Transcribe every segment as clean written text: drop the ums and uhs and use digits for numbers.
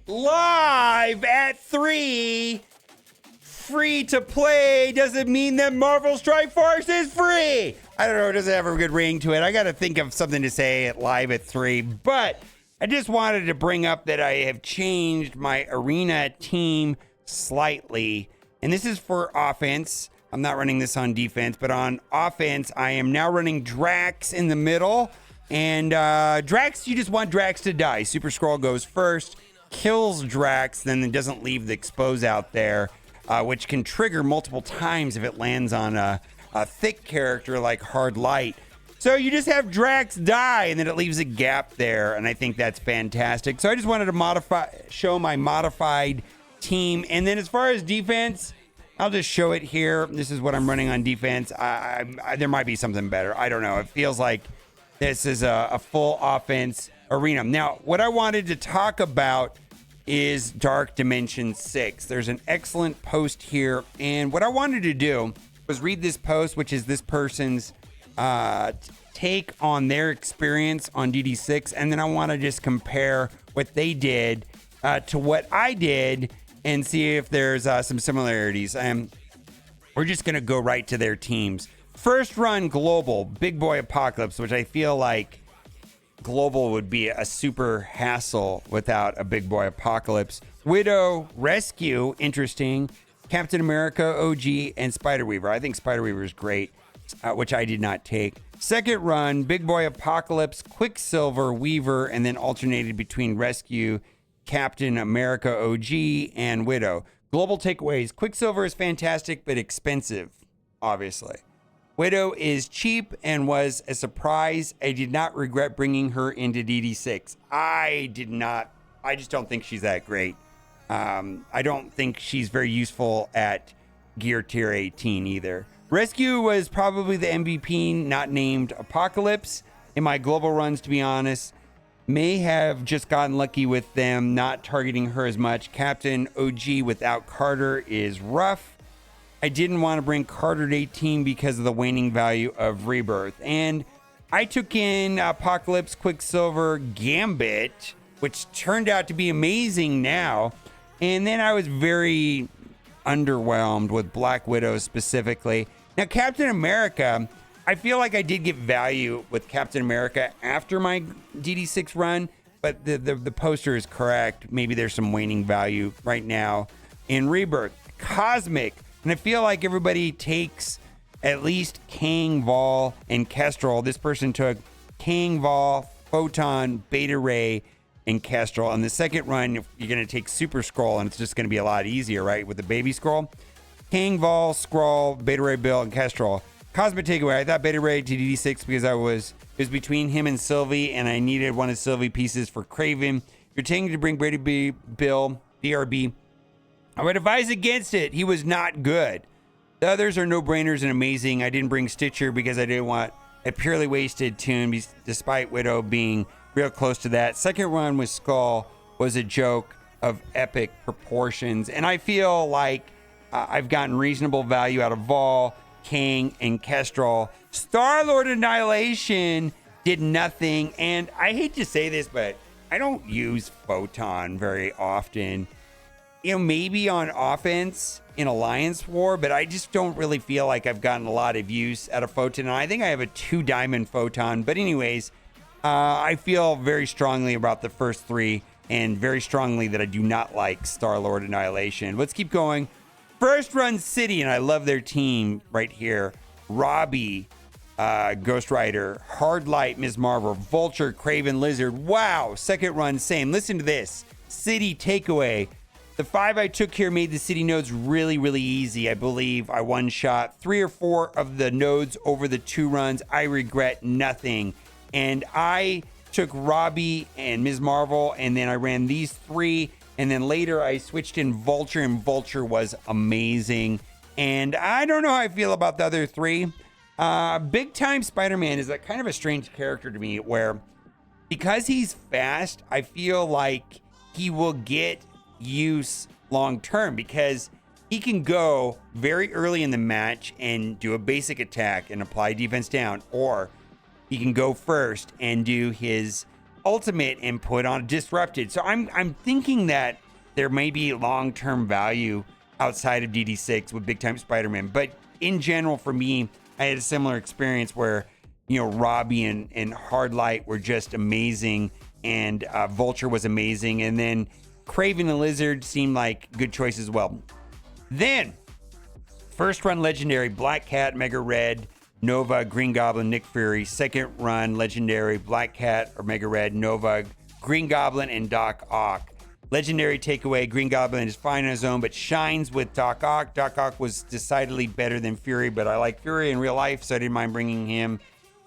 live at 3. Free to play doesn't mean that Marvel Strike Force is free. I don't know, it doesn't have a good ring to it. I got to think of something to say at live at 3, but I just wanted to bring up that I have changed my arena team slightly, and this is for offense. I'm not running this on defense, but on offense, I am now running Drax in the middle, and Drax, you just want Drax to die. Super Skrull goes first, kills Drax, then it doesn't leave the expose out there, which can trigger multiple times if it lands on a thick character like Hard Light. So you just have Drax die, and then it leaves a gap there, and I think that's fantastic. So I just wanted to show my modified team. And then as far as defense, I'll just show it here. This is what I'm running on defense. There might be something better. I don't know. It feels like this is a full offense arena. Now, what I wanted to talk about is Dark Dimension 6. There's an excellent post here, and what I wanted to do was read this post, which is this person's take on their experience on DD6, and then I want to just compare what they did to what I did and see if there's some similarities. We're just going to go right to their teams. First run Global, Big Boy Apocalypse, which I feel like Global would be a super hassle without a Big Boy Apocalypse. Widow, Rescue, interesting. Captain America, OG, and Spider-Weaver. I think Spider-Weaver is great, which I did not take. Second run, Big Boy Apocalypse, Quicksilver, Weaver, and then alternated between Rescue, Captain America, OG, and Widow. Global takeaways. Quicksilver is fantastic, but expensive, obviously. Widow is cheap and was a surprise. I did not regret bringing her into DD6. I did not. I just don't think she's that great. I don't think she's very useful at Gear Tier 18 either. Rescue was probably the MVP, not named Apocalypse. In my global runs, to be honest, may have just gotten lucky with them not targeting her as much. Captain OG without Carter is rough. I didn't want to bring Carter to 18 because of the waning value of Rebirth. And I took in Apocalypse, Quicksilver, Gambit, which turned out to be amazing now. And then I was very underwhelmed with Black Widow specifically. Now, Captain America, I feel like I did get value with Captain America after my DD6 run, but the poster is correct. Maybe there's some waning value right now in Rebirth. Cosmic. And I feel like everybody takes at least Kang, Vol, and Kestrel. This person took Kang, Vol, Photon, Beta Ray, and Kestrel. On the second run, you're going to take Super Skrull, and it's just going to be a lot easier, right, with the Baby Skrull. Kang, Vol, Skrull, Beta Ray Bill, and Kestrel. Cosmic takeaway. I thought Beta Ray to DD6 because it was between him and Sylvie, and I needed one of Sylvie pieces for Kraven. You're taking to bring Beta Bill, BRB. I would advise against it. He was not good. The others are no-brainers and amazing. I didn't bring Stitcher because I didn't want a purely wasted tune, despite Widow being real close to that. Second run with Skull was a joke of epic proportions, and I feel like I've gotten reasonable value out of Vol, Kang, and Kestrel. Star-Lord Annihilation did nothing, and I hate to say this, but I don't use Photon very often. You know, maybe on offense in Alliance War, but I just don't really feel like I've gotten a lot of use out of Photon. And I think I have a 2-diamond Photon. But anyways, I feel very strongly about the first 3 and very strongly that I do not like Star-Lord Annihilation. Let's keep going. First run City, and I love their team right here. Robbie, Ghost Rider, Hard Light, Ms. Marvel, Vulture, Kraven, Lizard. Wow. Second run, same. Listen to this. City takeaway. The 5 I took here made the city nodes really, really easy. I believe I one-shot 3 or 4 of the nodes over the 2 runs. I regret nothing. And I took Robbie and Ms. Marvel, and then I ran these 3. And then later I switched in Vulture, and Vulture was amazing. And I don't know how I feel about the other 3. Big Time Spider-Man is a kind of a strange character to me, where because he's fast, I feel like he will get use long term because he can go very early in the match and do a basic attack and apply defense down, or he can go first and do his ultimate input on Disrupted. So I'm thinking that there may be long-term value outside of DD6 with Big Time Spider-Man. But in general, for me, I had a similar experience where, you know, Robbie and Hardlight were just amazing, and Vulture was amazing, and then Kraven the Lizard seemed like good choice as well. Then, first run Legendary, Black Cat, Mega Red, Nova, Green Goblin, Nick Fury. Second run Legendary, Black Cat or Mega Red, Nova, Green Goblin, and Doc Ock. Legendary takeaway, Green Goblin is fine on his own, but shines with Doc Ock. Doc Ock was decidedly better than Fury, but I like Fury in real life, so I didn't mind bringing him.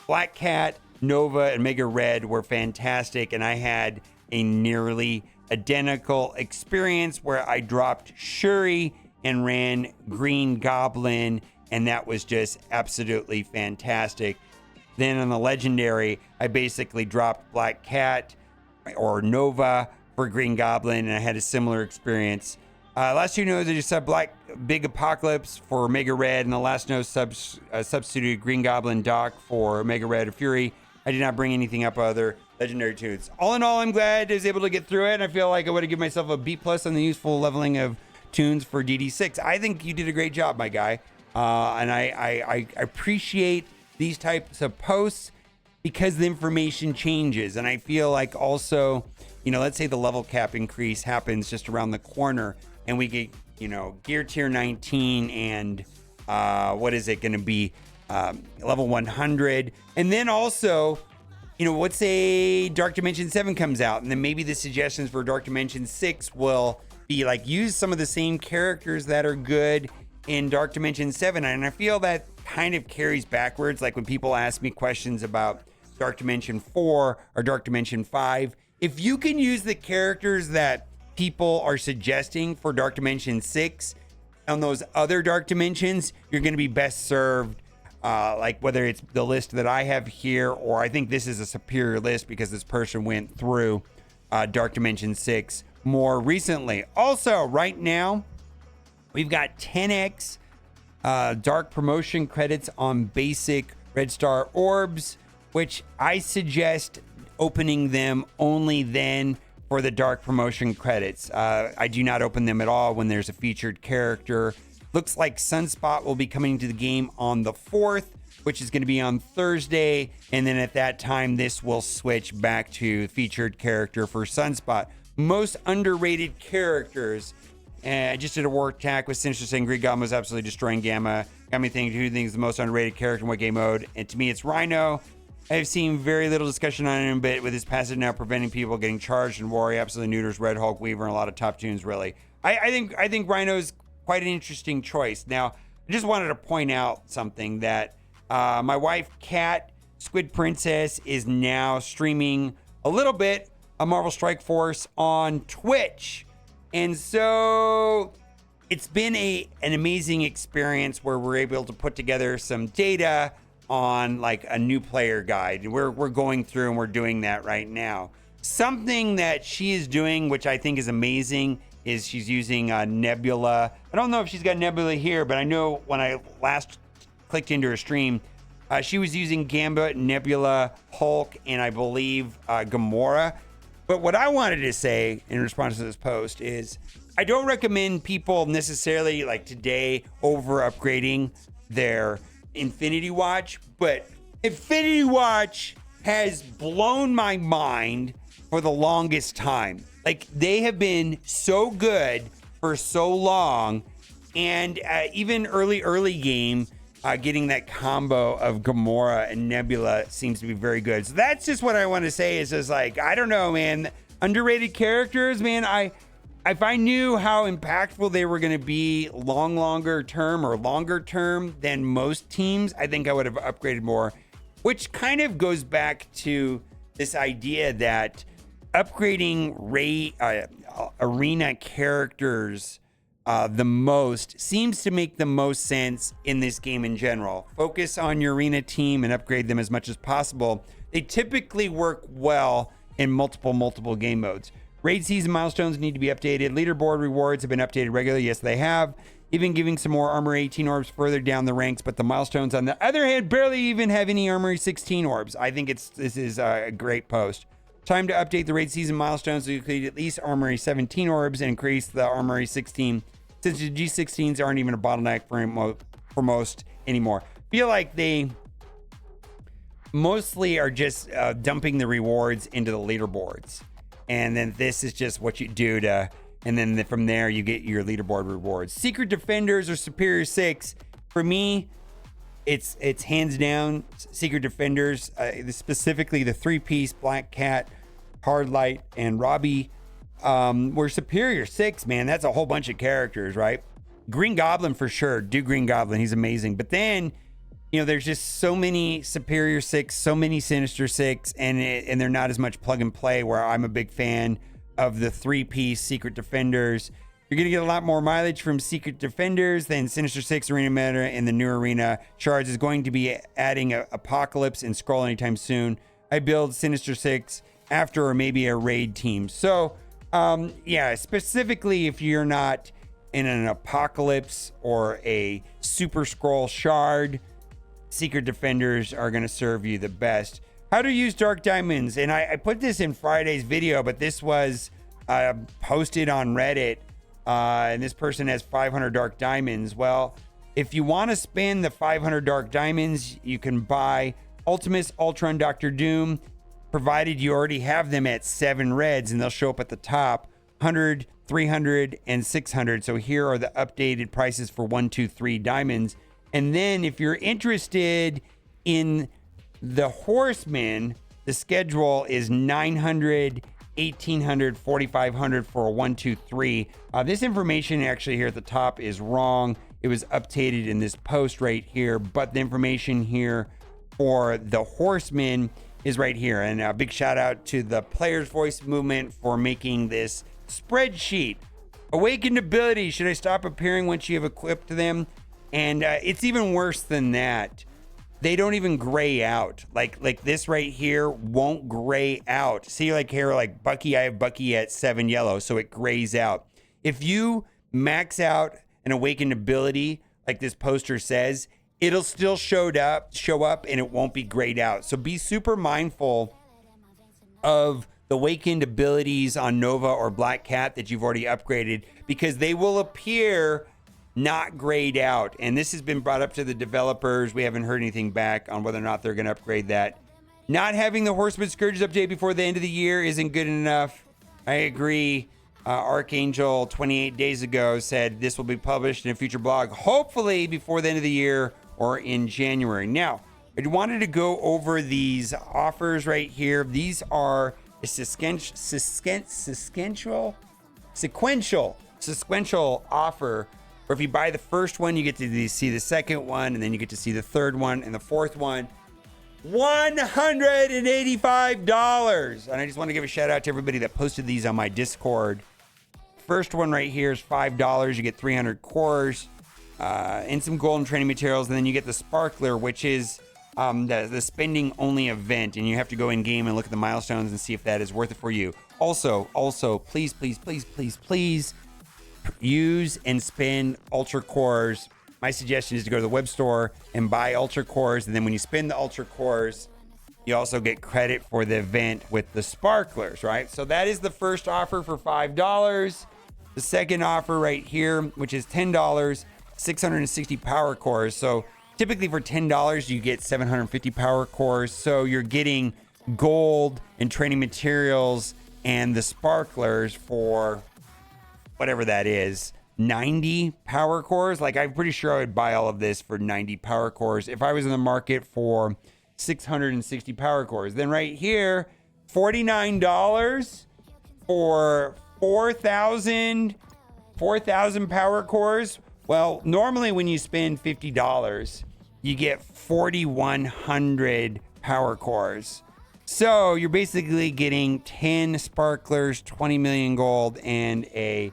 Black Cat, Nova, and Mega Red were fantastic, and I had a nearly identical experience where I dropped Shuri and ran Green Goblin, and that was just absolutely fantastic. Then on the Legendary, I basically dropped Black Cat or Nova for Green Goblin, and I had a similar experience. Last two nodes, I just had Big Apocalypse for Mega Red, and the last node substituted Green Goblin Doc for Mega Red or Fury. I did not bring anything up other Legendary tunes. All in all, I'm glad I was able to get through it, and I feel like I would have given myself a B+ on the useful leveling of tunes for DD6. I think you did a great job, my guy. And I appreciate these types of posts because the information changes. And I feel like also, you know, let's say the level cap increase happens just around the corner and we get, you know, gear tier 19 and what is it going to be? Level 100. And then also, you know, let's say Dark Dimension 7 comes out, and then maybe the suggestions for Dark Dimension 6 will be like, use some of the same characters that are good in Dark Dimension 7. And I feel that kind of carries backwards. Like when people ask me questions about Dark Dimension 4 or Dark Dimension 5, if you can use the characters that people are suggesting for Dark Dimension 6 on those other Dark Dimensions, you're going to be best served. Like whether it's the list that I have here, or I think this is a superior list because this person went through Dark Dimension 6 more recently. Also, right now, we've got 10x dark promotion credits on basic Red Star orbs, which I suggest opening them only then for the dark promotion credits. I do not open them at all when there's a featured character. Looks like Sunspot will be coming to the game on the 4th, which is going to be on Thursday. And then at that time, this will switch back to featured character for Sunspot. Most underrated characters. I just did a war attack with Sinister saying Green Goblin was absolutely destroying Gamma. Got me thinking, who do you think is the most underrated character in what game mode? And to me, it's Rhino. I've seen very little discussion on him, but with his passive now preventing people getting charged in war, he absolutely neuters Red Hulk, Weaver, and a lot of top tunes, really. I think Rhino's quite an interesting choice. Now, I just wanted to point out something that my wife, Kat, Squid Princess, is now streaming a little bit of Marvel Strike Force on Twitch. And so it's been an amazing experience where we're able to put together some data on like a new player guide. We're going through and we're doing that right now. Something that she is doing, which I think is amazing, is she's using Nebula. I don't know if she's got Nebula here, but I know when I last clicked into her stream, she was using Gambit, Nebula, Hulk, and I believe Gamora. But what I wanted to say in response to this post is I don't recommend people necessarily like today over upgrading their Infinity Watch, but Infinity Watch has blown my mind for the longest time. Like they have been so good for so long, and even early game, getting that combo of Gamora and Nebula seems to be very good. So that's just what I want to say is just like, I don't know, man, underrated characters, man. If I knew how impactful they were going to be longer term than most teams, I think I would have upgraded more, which kind of goes back to this idea that upgrading arena characters the most seems to make the most sense in this game in general. Focus on your arena team and upgrade them as much as possible. They typically work well in multiple game modes. Raid season milestones need to be updated. Leaderboard rewards have been updated regularly. Yes, they have. Even giving some more Armor 18 orbs further down the ranks, but the milestones on the other hand barely even have any Armory 16 orbs. I think this is a great post. Time to update the raid season milestones to complete at least Armory 17 orbs and increase the Armory 16, since the G16s aren't even a bottleneck for most anymore. Feel like they mostly are just dumping the rewards into the leaderboards. And then this is just what you do to, and then from there you get your leaderboard rewards. Secret Defenders or Superior 6. For me, it's hands down Secret Defenders, specifically the 3-piece Black Cat, Hard Light, and Robbie. Were Superior 6, man. That's a whole bunch of characters, right? Green Goblin for sure. Do Green Goblin. He's amazing. But then, you know, there's just so many Superior 6, so many Sinister 6, and they're not as much plug and play, where I'm a big fan of the 3-piece Secret Defenders. You're going to get a lot more mileage from Secret Defenders than Sinister 6 Arena Meta, and the new Arena Shards is going to be adding Apocalypse and Scroll anytime soon. I build Sinister 6 after or maybe a raid team. So, yeah, specifically if you're not in an Apocalypse or a Super Scroll Shard, Secret Defenders are going to serve you the best. How to use Dark Diamonds. And I put this in Friday's video, but this was posted on Reddit. And this person has 500 Dark Diamonds. Well, if you want to spend the 500 Dark Diamonds, you can buy Ultimus, Ultron, Doctor Doom, provided you already have them at 7 reds, and they'll show up at the top. 100, 300, and 600. So here are the updated prices for 1, 2, 3 diamonds. And then if you're interested in the Horsemen, the schedule is 900, 1800, 4500 for a 1, 2, 3. This information actually here at the top is wrong. It was updated in this post right here, but the information here for the Horsemen is right here. And a big shout out to the Players Voice movement for making this spreadsheet. Awakened abilities. Should I stop appearing once you have equipped them? And it's even worse than that. They don't even gray out. Like this right here won't gray out. See, like here, like Bucky, I have Bucky at 7 yellow, so it grays out. If you max out an awakened ability, like this poster says, it'll still show up and it won't be grayed out. So be super mindful of the awakened abilities on Nova or Black Cat that you've already upgraded, because they will appear not grayed out. And this has been brought up to the developers. We haven't heard anything back on whether or not they're going to upgrade that. Not having the Horseman Scourges update before the end of the year isn't good enough. I agree. Archangel 28 days ago said this will be published in a future blog, hopefully before the end of the year or in January. Now, I wanted to go over these offers right here. These are a sequential offer, where if you buy the first one, you get to see the second one, and then you get to see the third one and the fourth one. $185. And I just want to give a shout out to everybody that posted these on my Discord. First one right here is $5. You get 300 cores and some golden training materials. And then you get the Sparkler, which is the spending only event. And you have to go in game and look at the milestones and see if that is worth it for you. Also, please use and spend Ultra Cores. My suggestion is to go to the web store and buy Ultra Cores, and then when you spend the Ultra Cores, you also get credit for the event with the Sparklers, right? So that is the first offer for $5. The second offer right here, which is $10, 660 power cores. So typically for $10, you get 750 power cores. So you're getting gold and training materials and the Sparklers for whatever that is, 90 power cores. Like, I'm pretty sure I would buy all of this for 90 power cores if I was in the market for 660 power cores. Then right here, $49 for 4,000 power cores. Well, normally when you spend $50, you get 4,100 power cores. So you're basically getting 10 Sparklers, 20 million gold, and a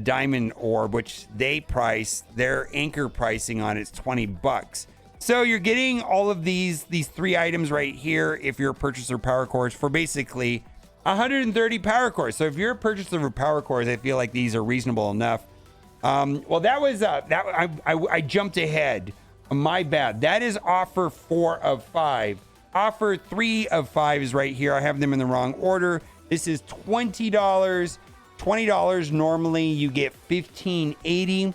diamond orb, which they price their anchor pricing on is $20. So you're getting all of these 3 items right here if you're a purchaser of power cores for basically 130 power cores. So if you're a purchaser of power cores, I feel like these are reasonable enough. Well, that was I jumped ahead. My bad. That is offer 4 of 5. Offer 3 of 5 is right here. I have them in the wrong order. This is $20. $20 normally, you get $15.80.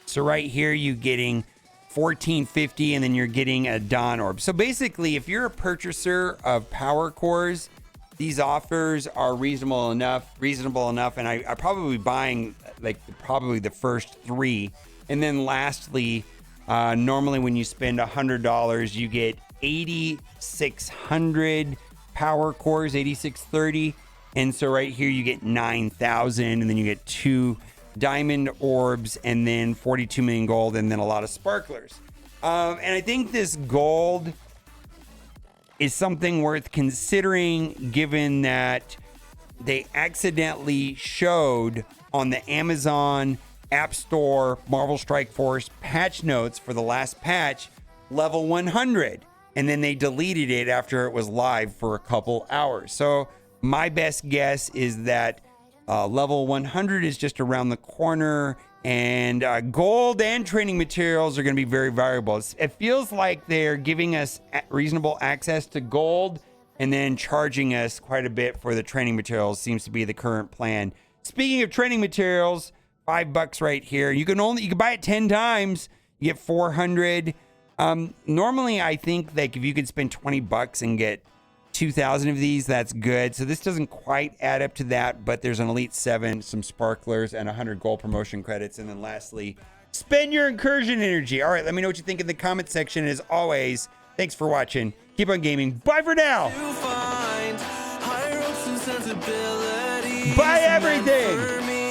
So right here, you're getting $14.50, and then you're getting a Dawn Orb. So basically, if you're a purchaser of power cores, these offers are reasonable enough, and I probably buying like probably the first 3. And then lastly, normally when you spend $100, you get 8,600 power cores, 8630. And so right here you get 9,000, and then you get 2 diamond orbs, and then 42 million gold, and then a lot of sparklers. And I think this gold is something worth considering, given that they accidentally showed on the Amazon App Store Marvel Strike Force patch notes for the last patch level 100, and then they deleted it after it was live for a couple hours. So my best guess is that level 100 is just around the corner, and gold and training materials are going to be very variable. It feels like they're giving us reasonable access to gold and then charging us quite a bit for the training materials. Seems to be the current plan. Speaking of training materials, $5 right here. You can buy it 10 times. You get 400. Normally, I think like if you could spend $20 and get 2,000 of these, that's good. So this doesn't quite add up to that, but there's an Elite 7, some sparklers, and 100 gold promotion credits. And then lastly, spend your incursion energy. All right, let me know what you think in the comment section. As always, thanks for watching. Keep on gaming. Bye for now. Buy everything.